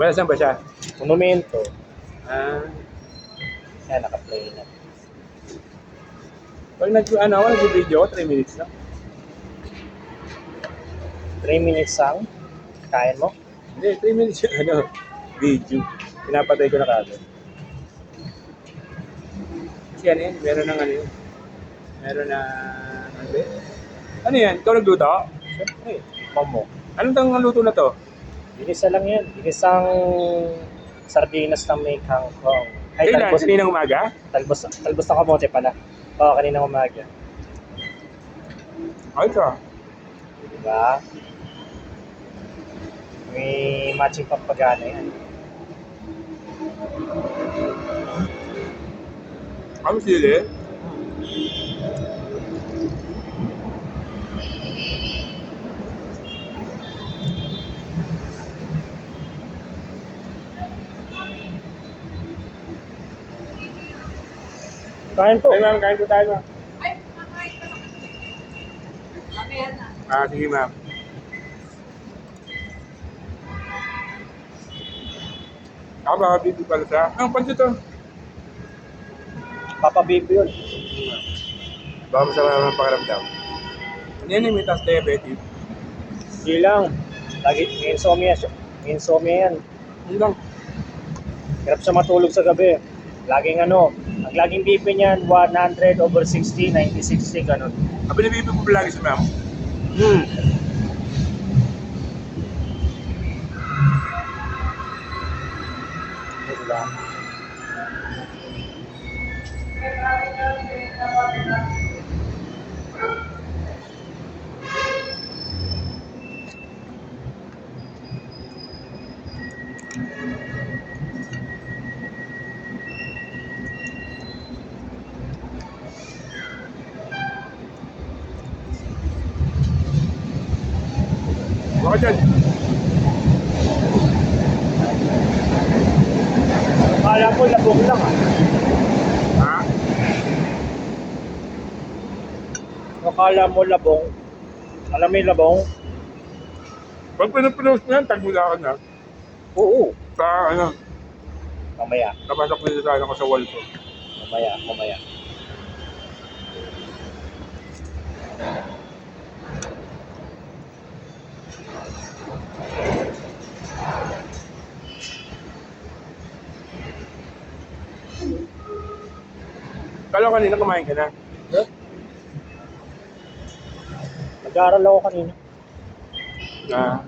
Wala saan ba siya? Monumento. Ah, Yan, naka-play na. pag nag-video, 3 minutes na. 3 minutes sang. Kain mo? Hindi, 3 minutes yung video. Pinapatay ko na kagad. Kasi ano yan, meron ng ano yun. Meron na, ano yan? Ikaw nagluto? Siyempre, tikman mo. Anong tang luto na to? Ginisa lang yan. Ginisang sardinas na may kangkong. Ay, Kailan? talbos. Kaninang umaga? Talbos na kamote pala. Oo, kaninang umaga. Ay, ka. Diba? May matching pampagana yan. Ano sili? Kain po. Ay, ma'am, kain po tayo, ma'am. Ay, makain ka na. Mamaya na. Ah, sige, ma'am. Ako baka bibig pala siya. Ang pansit to. Papa Bibo yun. Baka masama naman ang pakiramdam. Ano yan, may taas diabetes? Hindi lang. Lagi, may insomnia siya. May insomnia yan. Hindi lang. Hirap siya matulog sa gabi. Laging ang laging BP niyan, 100/60, 90/60, ganun. Ah, binibibig mo palagi si ma'am? Diba? Baka dyan. Akala ko labong lang ah. Ha? Akala mo labong. Alam mo yung labong? Pag pinapinost na yan, tagmula ka na. Oo. Sa ano, Mamaya. napasok nila sa ako sa wall ko. Mamaya. Kala kanina kumain ka na. Nag-aaral ako kanina. Ah,